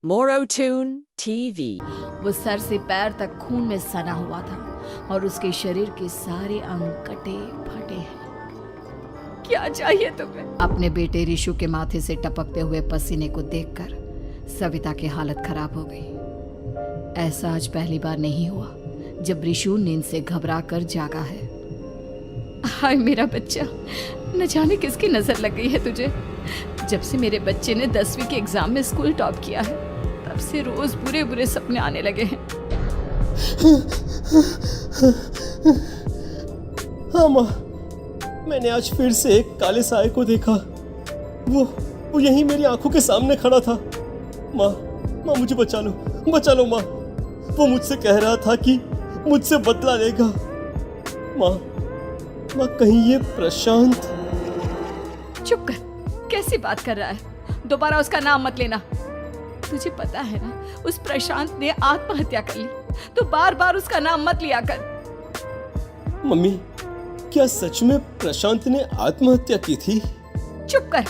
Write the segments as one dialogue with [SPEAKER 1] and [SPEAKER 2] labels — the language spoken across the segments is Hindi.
[SPEAKER 1] Morotune TV।
[SPEAKER 2] वो सर से पैर तक खून में सना हुआ था और उसके शरीर के सारे अंग कटे फटे हैं। क्या चाहिए तुम्हें? अपने बेटे रिशु के माथे से टपकते हुए पसीने को देखकर सविता की हालत खराब हो गई। ऐसा आज पहली बार नहीं हुआ जब रिशु नींद से घबरा कर जागा है। हाय मेरा बच्चा, न जाने किसकी नजर लग गई है तुझे। जब से मेरे बच्चे ने 10वीं के एग्जाम में स्कूल टॉप किया है तब से रोज बुरे बुरे सपने आने लगे हैं।
[SPEAKER 3] हाँ माँ, मैंने आज फिर से एक काले साए को देखा। वो यहीं मेरी आंखों के सामने खड़ा था। माँ मुझे बचा लो माँ। वो मुझसे कह रहा था कि मुझसे बदला लेगा। माँ कहीं ये प्रशांत।
[SPEAKER 2] चुप कर, कैसी बात कर रहा है? दोबारा उसका नाम मत लेना। तुझे पता है ना, उस प्रशांत ने आत्महत्या कर ली, तो बार बार उसका नाम मत लिया कर।
[SPEAKER 3] मम्मी, क्या सच में प्रशांत ने आत्महत्या की थी?
[SPEAKER 2] चुप कर,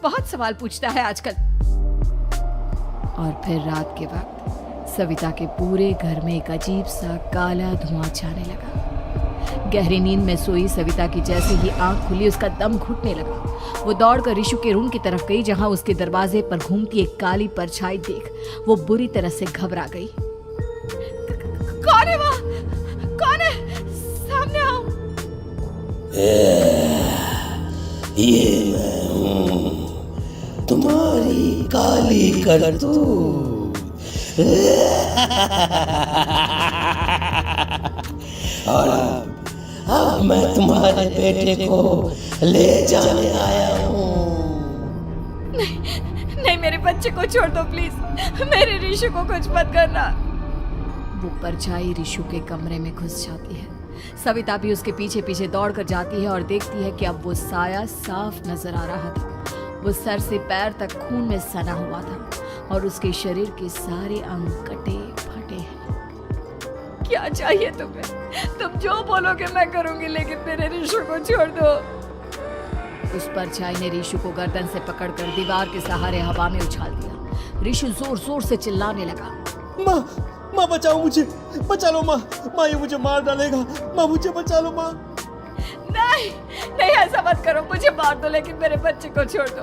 [SPEAKER 2] बहुत सवाल पूछता है आजकल। और फिर रात के वक्त सविता के पूरे घर में एक अजीब सा काला धुआं छाने लगा। गहरी नींद में सोई सविता की जैसे ही आंख खुली उसका दम घुटने लगा। वो दौड़कर रिशु के रूम की तरफ गई जहां उसके दरवाजे पर घूमती एक काली परछाई देख वो बुरी तरह से घबरा गई। कौन है वहाँ? कौन है? सामने आओ।
[SPEAKER 4] ये मैं हूँ, तुम्हारी काली करतूत। और अब मैं तुम्हारे बेटे को ले जाने आया हूँ।
[SPEAKER 2] नहीं, मेरे बच्चे को छोड़ दो प्लीज। मेरे रिशु को कुछ मत करना। वो परछाई रिशु के कमरे में घुस जाती है। सविता भी उसके पीछे पीछे दौड़ कर जाती है और देखती है कि अब वो साया साफ नजर आ रहा था। वो सर से पैर तक खून में सना हुआ था और उसके शरीर के सारे अंग कटे फटे हैं। क्या चाहिए तुम्हें? तुम जो बोलोगे मैं करूंगी, लेकिन मेरे रिशु को छोड़ दो। उस परछाई ने रिशु को गर्दन से पकड़कर दीवार के सहारे हवा में उछाल दिया। रिशु जोर जोर से चिल्लाने लगा।
[SPEAKER 3] माँ बचाओ मुझे, बचा लो माँ। ये मुझे मार डालेगा। माँ मुझे बचा लो माँ।
[SPEAKER 2] नहीं ऐसा मत करो, मुझे मार दो लेकिन मेरे बच्चे को छोड़ दो।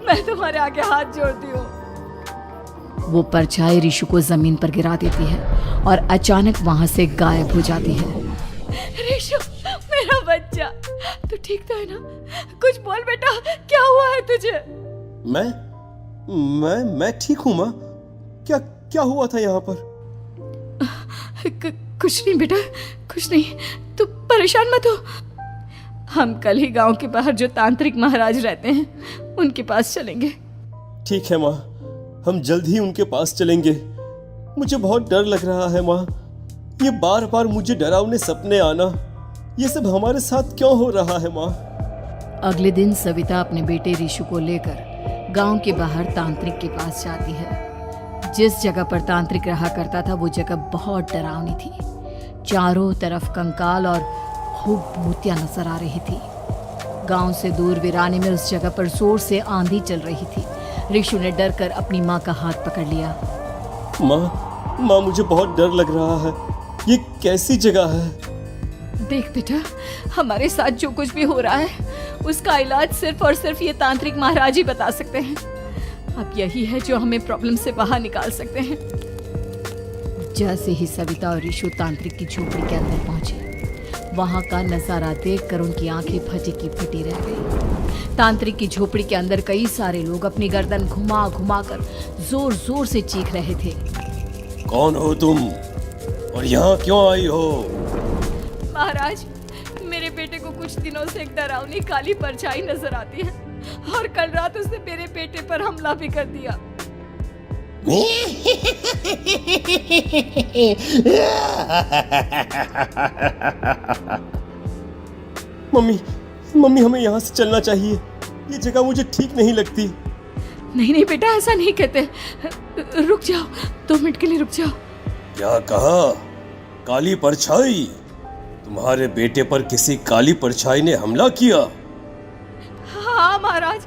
[SPEAKER 2] मैं तुम्हारे आगे हाथ जोड़ती हूँ। वो परछाई रिशु को जमीन पर गिरा देती है और अचानक वहां से गायब हो जाती है। रिशु, मेरा बच्चा, तू ठीक तो है ना? कुछ बोल बेटा, क्या हुआ है तुझे?
[SPEAKER 3] मैं ठीक हूँ माँ। क्या हुआ था यहाँ पर?
[SPEAKER 2] कुछ नहीं बेटा, कुछ नहीं। तू परेशान मत हो। हम कल ही गांव के बाहर जो तांत्रिक महाराज रहते हैं उनके पास चलेंगे।
[SPEAKER 3] ठीक है माँ, हम जल्द ही उनके पास चलेंगे। मुझे बहुत डर लग रहा है माँ। ये बार बार मुझे डरावने सपने आना, ये सब हमारे साथ क्यों हो रहा है माँ?
[SPEAKER 2] अगले दिन सविता अपने बेटे रिशु को लेकर गांव के बाहर तांत्रिक के पास जाती है। जिस जगह पर तांत्रिक रहा करता था वो जगह बहुत डरावनी थी। चारों तरफ कंकाल और खूब भूतियां नजर आ रही थी। गांव से दूर वीराने में उस जगह पर जोर से आंधी चल रही थी। रिशु ने डर कर अपनी माँ का हाथ पकड़ लिया।
[SPEAKER 3] माँ मुझे बहुत डर लग रहा है। ये कैसी जगह है?
[SPEAKER 2] देख बेटा, हमारे साथ जो कुछ भी हो रहा है उसका इलाज सिर्फ और सिर्फ ये तांत्रिक महाराज ही बता सकते हैं। अब यही है जो हमें प्रॉब्लम से बाहर निकाल सकते हैं। जैसे ही सविता और रिशु तांत्रिक की झोपड़ी के अंदर पहुंचे, वहां का नजारा देखकर उनकी आंखें फटी की फटी रह गई। तांत्रिक की झोपड़ी के अंदर कई सारे लोग अपनी गर्दन घुमा घुमा कर जोर जोर से चीख रहे थे।
[SPEAKER 3] कौन हो तुम और यहाँ क्यों आई हो?
[SPEAKER 2] महाराज, मेरे बेटे को कुछ दिनों से एक डरावनी काली परछाई नजर आती है और कल रात उसने मेरे बेटे पर हमला भी कर दिया।
[SPEAKER 3] मम्मी हमें यहाँ से चलना चाहिए। ये जगह मुझे ठीक नहीं लगती।
[SPEAKER 2] नहीं बेटा, ऐसा नहीं कहते। रुक जाओ, 2 मिनट के लिए रुक जाओ।
[SPEAKER 3] क्या कहा? काली परछाई? तुम्हारे बेटे पर किसी काली परछाई ने हमला किया?
[SPEAKER 2] हाँ महाराज,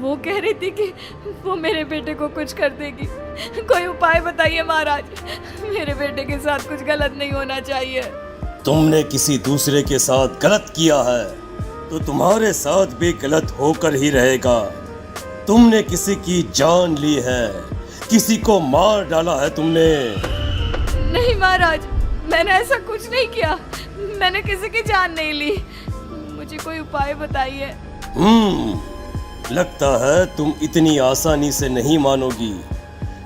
[SPEAKER 2] वो कह रही थी कि वो मेरे बेटे को कुछ कर देगी। कोई उपाय बताइए महाराज, मेरे बेटे के साथ कुछ गलत नहीं होना चाहिए।
[SPEAKER 3] तुमने किसी दूसरे के साथ गलत किया है तो तुम्हारे साथ भी गलत होकर ही रहेगा। तुमने किसी की जान ली है, किसी को मार डाला है तुमने।
[SPEAKER 2] नहीं महाराज, मैंने ऐसा कुछ नहीं किया, मैंने किसी की जान नहीं ली। मुझे कोई उपाय बताइए।
[SPEAKER 3] लगता है तुम इतनी आसानी से नहीं मानोगी।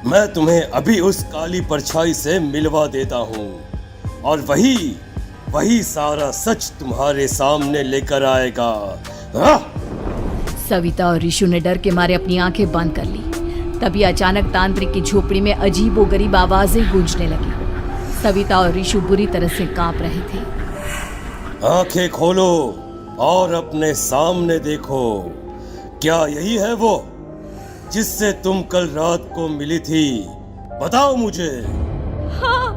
[SPEAKER 3] मैं तुम्हें अभी उस काली परछाई से मिलवा देता हूँ और वही सारा सच तुम्हारे सामने लेकर आएगा।
[SPEAKER 2] सविता और ऋषु ने डर के मारे अपनी आंखें बंद कर ली। तभी अचानक तांत्रिक की झोपड़ी में अजीबोगरीब आवाजें गूंजने लगी। सविता और ऋषु बुरी तरह से कांप रहे थे।
[SPEAKER 3] आंखें खोलो और अपने सामने देखो। क्या यही है वो जिससे तुम कल रात को मिली थी? बताओ मुझे।
[SPEAKER 2] हाँ,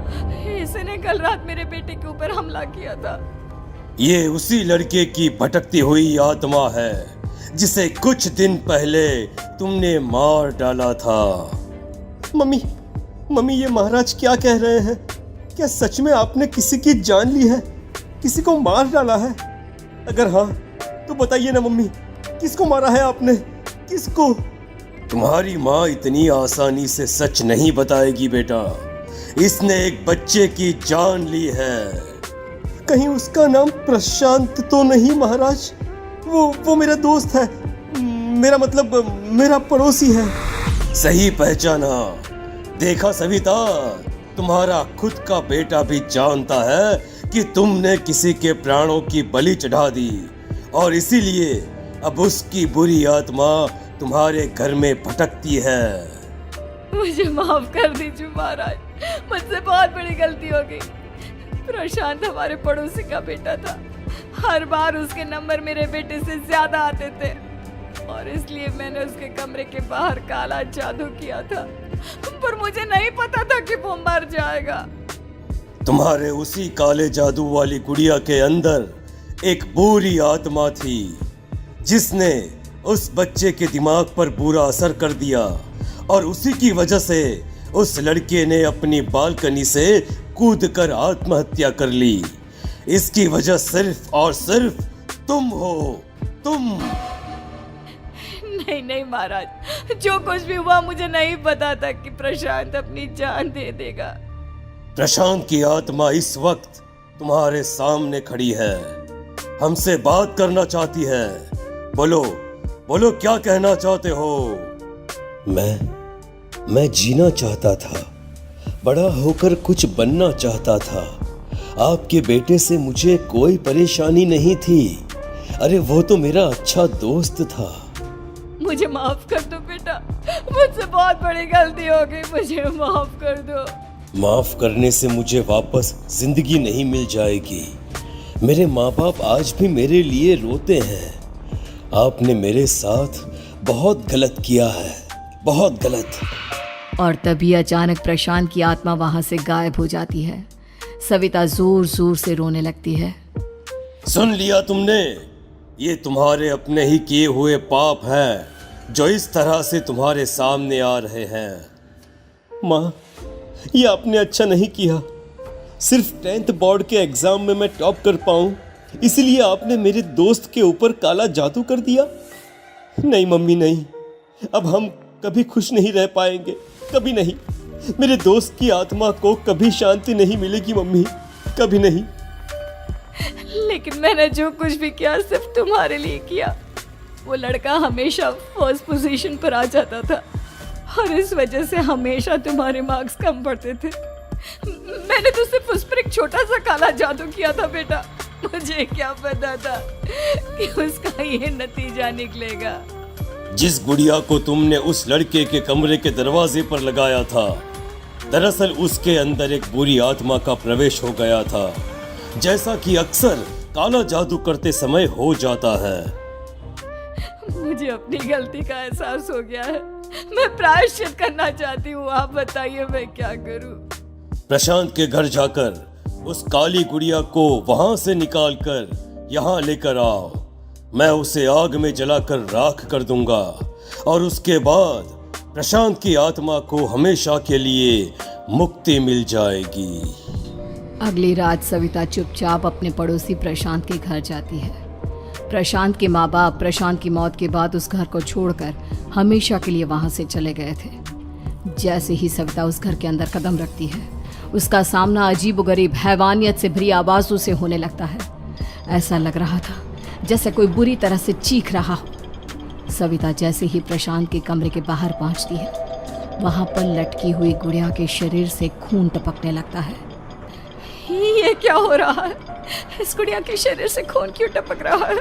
[SPEAKER 2] इसने कल रात मेरे बेटे के ऊपर हमला किया था।
[SPEAKER 3] ये उसी लड़के की भटकती हुई आत्मा है जिसे कुछ दिन पहले तुमने मार डाला था। मम्मी ये महाराज क्या कह रहे हैं? क्या सच में आपने किसी की जान ली है, किसी को मार डाला है? अगर हाँ तो बताइए ना मम्मी, किसको मारा है आपने, किसको? तुम्हारी माँ इतनी आसानी से सच नहीं बताएगी बेटा। इसने एक बच्चे की जान ली है। कहीं उसका नाम प्रशांत तो नहीं महाराज? वो मेरा दोस्त है, मेरा मतलब मेरा पड़ोसी है। सही पहचाना। देखा सविता, तुम्हारा खुद का बेटा भी जानता है कि तुमने किसी के प्राणों की बलि चढ़ा दी और इसीलिए अब उसकी बुरी आत्मा तुम्हारे घर में भटकती है।
[SPEAKER 2] मुझे माफ कर दीजिए महाराज, मुझसे बहुत बड़ी गलती हो गई। प्रशांत हमारे पड़ोसी का बेटा था। हर बार उसके नंबर मेरे बेटे से ज्यादा आते थे और इसलिए मैंने उसके कमरे के बाहर काला जादू किया था, पर मुझे नहीं पता था कि वो मर जाएगा।
[SPEAKER 3] तुम्हारे उसी काले जादू वाली गुड़िया के अंदर एक बुरी आत्मा थी जिसने उस बच्चे के दिमाग पर बुरा असर कर दिया और उसी की वजह से उस लड़के ने अपनी बालकनी से कूदकर आत्महत्या कर ली। इसकी वजह सिर्फ और सिर्फ तुम हो, तुम।
[SPEAKER 2] नहीं महाराज, जो कुछ भी हुआ मुझे नहीं पता था कि प्रशांत अपनी जान दे देगा।
[SPEAKER 3] प्रशांत की आत्मा इस वक्त तुम्हारे सामने खड़ी है, हमसे बात करना चाहती है। बोलो क्या कहना चाहते हो? मैं जीना चाहता था, बड़ा होकर कुछ बनना चाहता था। आपके बेटे से मुझे कोई परेशानी नहीं थी। अरे वो तो मेरा अच्छा दोस्त था।
[SPEAKER 2] मुझे माफ कर दो बेटा, मुझसे बहुत बड़ी गलती हो गई, मुझे माफ कर दो।
[SPEAKER 3] माफ करने से मुझे वापस जिंदगी नहीं मिल जाएगी। मेरे माँ बाप आज भी मेरे लिए रोते हैं। आपने मेरे साथ बहुत गलत किया है, बहुत गलत।
[SPEAKER 2] और तभी अचानक प्रशांत की आत्मा वहां से गायब हो जाती है। सविता जोर जोर से रोने लगती है।
[SPEAKER 3] सुन लिया तुमने? ये तुम्हारे अपने ही किए हुए पाप हैं जो इस तरह से तुम्हारे सामने आ रहे हैं। माँ, ये आपने अच्छा नहीं किया। सिर्फ 10th बोर्ड के एग्जाम में मैं टॉप कर पाऊँ इसलिए आपने मेरे दोस्त के ऊपर काला जादू कर दिया। नहीं मम्मी नहीं, अब हम कभी खुश नहीं रह पाएंगे, कभी नहीं। मेरे दोस्त की आत्मा को कभी शांति नहीं मिलेगी मम्मी, कभी नहीं।
[SPEAKER 2] लेकिन मैंने जो कुछ भी किया सिर्फ तुम्हारे लिए किया। वो लड़का हमेशा फर्स्ट पोजीशन पर आ जाता था और इस वजह से हमेशा तुम्हारे मार्क्स कम पड़ते थे। मैंने तो सिर्फ उस पर एक छोटा सा काला जादू किया था बेटा। मुझे क्या पता था कि उसका ये नतीजा निकलेगा।
[SPEAKER 3] जिस गुड़िया को तुमने उस लड़के के कमरे के दरवाजे पर लगाया था, दरअसल उसके अंदर एक बुरी आत्मा का प्रवेश हो गया था, जैसा कि अक्सर काला जादू करते समय हो जाता है।
[SPEAKER 2] मुझे अपनी गलती का एहसास हो गया है, मैं प्रायश्चित करना चाहती हूँ। आप बताइए मैं क्या करूँ?
[SPEAKER 3] प्रशांत के घर जाकर उस काली गुड़िया को वहां से निकालकर यहाँ लेकर आओ। मैं उसे आग में जलाकर राख कर दूंगा और उसके बाद प्रशांत की आत्मा को हमेशा के लिए मुक्ति मिल जाएगी।
[SPEAKER 2] अगली रात सविता चुपचाप अपने पड़ोसी प्रशांत के घर जाती है। प्रशांत के माँ बाप प्रशांत की मौत के बाद उस घर को छोड़कर हमेशा के लिए वहां से चले गए थे। जैसे ही सविता उस घर के अंदर कदम रखती है, उसका सामना अजीबोगरीब हैवानियत से भरी आवाज़ों से होने लगता है। ऐसा लग रहा था जैसे कोई बुरी तरह से चीख रहा हो। सविता जैसे ही प्रशांत के कमरे के बाहर पहुंचती है, वहां पर लटकी हुई गुड़िया के शरीर से खून टपकने लगता है। ये क्या हो रहा है? इस गुड़िया के शरीर से खून क्यों टपक रहा है?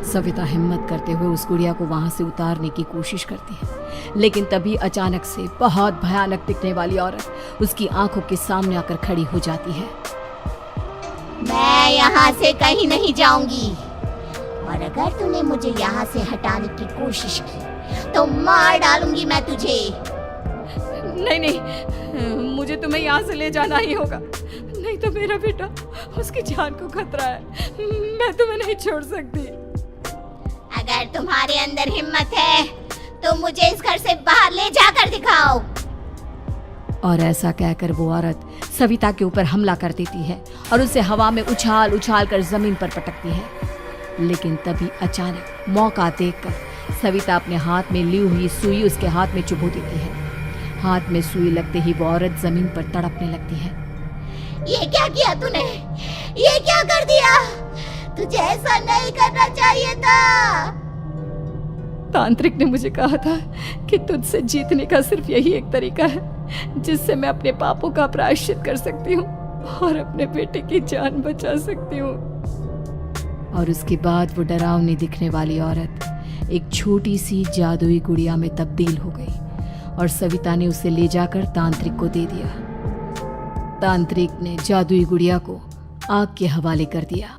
[SPEAKER 2] सविता हिम्मत करते हुए उस गुड़िया को वहां से उतारने की कोशिश करती है, लेकिन तभी अचानक से बहुत भयानक दिखने वाली औरत उसकी आंखों के सामने आकर खड़ी हो जाती है।
[SPEAKER 5] मैं यहाँ से कहीं नहीं जाऊंगी, और अगर तूने मुझे यहाँ से हटाने की कोशिश की तो मार डालूंगी मैं तुझे।
[SPEAKER 2] नहीं, मुझे तुम्हें यहाँ से ले जाना ही होगा, नहीं तो मेरा बेटा, उसकी जान को खतरा है। मैं तुम्हें नहीं छोड़ सकती।
[SPEAKER 5] अगर तुम्हारे अंदर हिम्मत है तो मुझे इस घर से बाहर ले जाकर दिखाओ।
[SPEAKER 2] और ऐसा कहकर वो औरत सविता के ऊपर हमला कर देती है और उसे हवा में उछाल उछाल कर जमीन पर पटकती है। लेकिन तभी अचानक मौका देखकर सविता अपने हाथ में ली हुई सुई उसके हाथ में चुभो देती है। हाथ में सुई लगते ही वो औरत जमीन पर तड़पने लगती है।
[SPEAKER 5] ये क्या किया तूने? ये क्या कर दिया? तुझे ऐसा नहीं करना चाहिए था।
[SPEAKER 2] तांत्रिक ने मुझे कहा था कि तुझसे जीतने का सिर्फ यही एक तरीका है जिससे मैं अपने पापों का प्रायश्चित कर सकती हूँ और अपने बेटे की जान बचा सकती हूँ। और उसके बाद वो डरावनी दिखने वाली औरत एक छोटी सी जादुई गुड़िया में तब्दील हो गई और सविता ने उसे ले जाकर तांत्रिक को दे दिया। तांत्रिक ने जादुई गुड़िया को आग के हवाले कर दिया